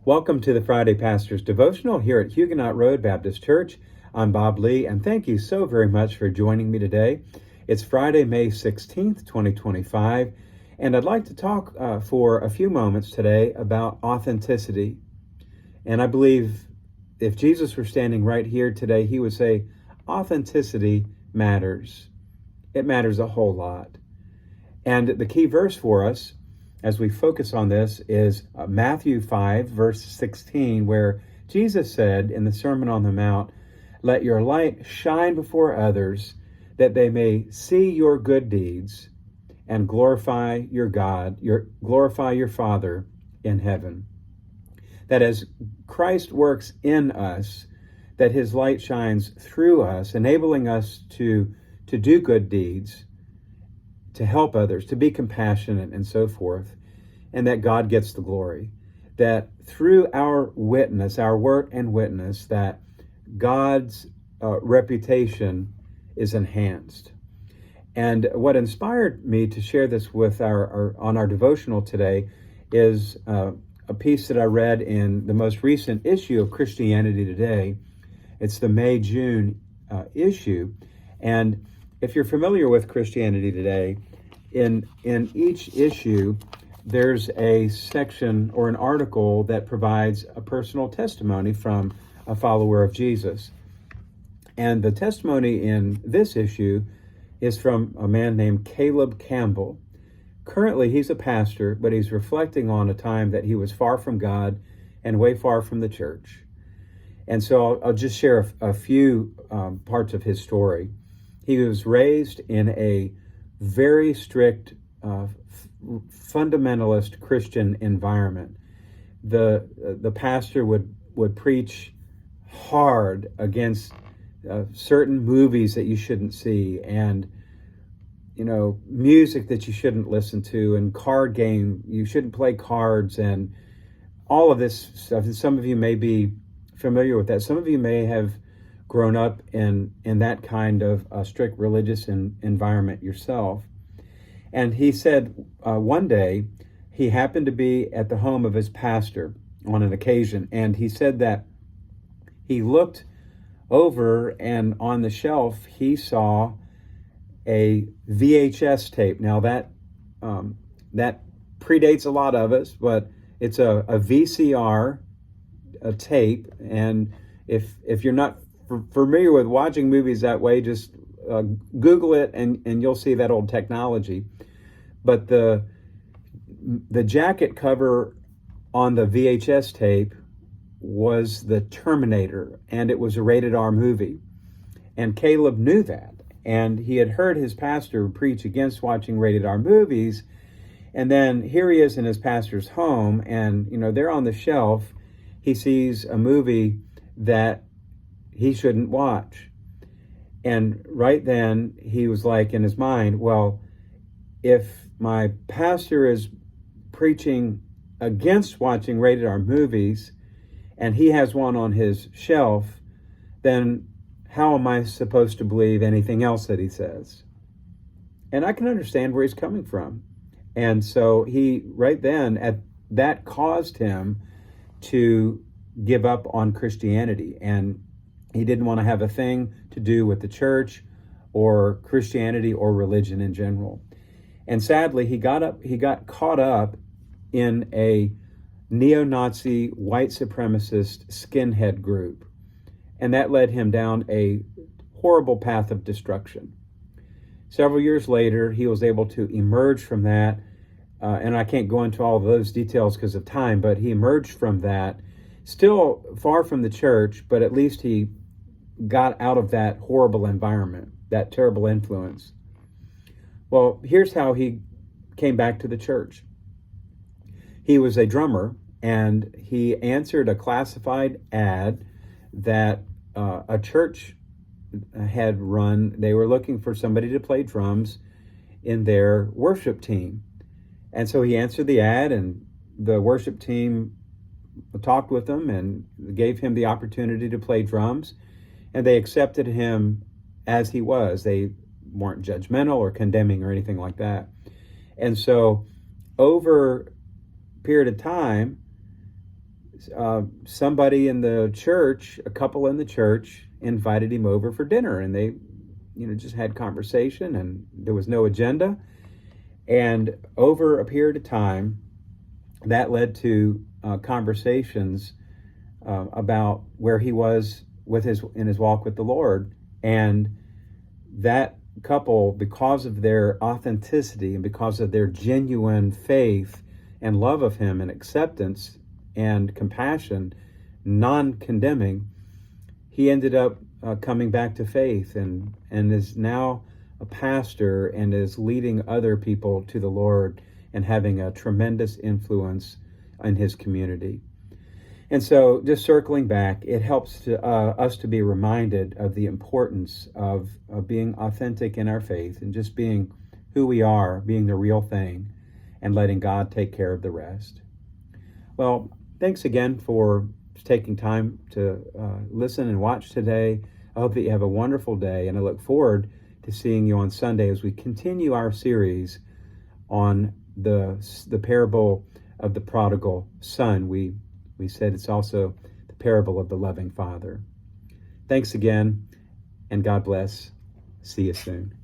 Welcome to the Friday Pastor's Devotional here at Huguenot Road Baptist Church. I'm Bob Lee, and thank you so very much for joining me today. It's Friday, May 16th, 2025, and I'd like to talk for a few moments today about authenticity. And I believe if Jesus were standing right here today, he would say, authenticity matters. It matters a whole lot. And the key verse for us as we focus on this is Matthew 5, verse 16, where Jesus said in the Sermon on the Mount, "Let your light shine before others, that they may see your good deeds and glorify your God, glorify your Father in heaven." That as Christ works in us, that his light shines through us, enabling us to do good deeds, to help others, to be compassionate, and so forth, and that God gets the glory. That through our witness, our work and witness, that God's reputation is enhanced. And what inspired me to share this with on our devotional today is a piece that I read in the most recent issue of Christianity Today. It's the May-June issue. And if you're familiar with Christianity Today, in each issue, there's a section or an article that provides a personal testimony from a follower of Jesus. And the testimony in this issue is from a man named Caleb Campbell. Currently, he's a pastor, but he's reflecting on a time that he was far from God and way far from the church. And so I'll just share a few parts of his story. He was raised in a very strict fundamentalist Christian environment. The pastor would preach hard against certain movies that you shouldn't see, and music that you shouldn't listen to, and card game, you shouldn't play cards, and all of this stuff. And some of you may be familiar with that. Some of you may have grown up in that kind of strict religious environment yourself. And he said one day he happened to be at the home of his pastor on an occasion, and he said that he looked over, and on the shelf he saw a VHS tape. Now that predates a lot of us, but it's a VCR tape, and if you're not familiar with watching movies that way, just Google it and you'll see that old technology. But the jacket cover on the VHS tape was the Terminator, and it was a rated R movie. And Caleb knew that, and he had heard his pastor preach against watching rated R movies. And then here he is in his pastor's home, and there on the shelf he sees a movie that he shouldn't watch. And right then he was like, in his mind, well, if my pastor is preaching against watching rated R movies and he has one on his shelf, then how am I supposed to believe anything else that he says? And I can understand where he's coming from. And so he, right then, that caused him to give up on Christianity. And he didn't want to have a thing to do with the church or Christianity or religion in general. And sadly, he got caught up in a neo-Nazi white supremacist skinhead group. And that led him down a horrible path of destruction. Several years later, he was able to emerge from that. And I can't go into all of those details because of time, but he emerged from that, still far from the church, but at least he got out of that horrible environment, that terrible influence. Well, here's how he came back to the church. He was a drummer, and he answered a classified ad that a church had run. They were looking for somebody to play drums in their worship team. And so he answered the ad, and the worship team talked with him and gave him the opportunity to play drums. And they accepted him as he was. They weren't judgmental or condemning or anything like that. And so over a period of time, somebody in the church, a couple in the church, invited him over for dinner, and they, just had conversation, and there was no agenda. And over a period of time, that led to conversations about where he was in his walk with the Lord. And that couple, because of their authenticity and because of their genuine faith and love of him and acceptance and compassion, non-condemning, he ended up coming back to faith and is now a pastor and is leading other people to the Lord and having a tremendous influence in his community. And so, just circling back, it helps us to be reminded of the importance of being authentic in our faith and just being who we are, being the real thing, and letting God take care of the rest. Well, thanks again for taking time to listen and watch today. I hope that you have a wonderful day, and I look forward to seeing you on Sunday as we continue our series on the parable of the prodigal son. We said it's also the parable of the loving father. Thanks again, and God bless. See you soon.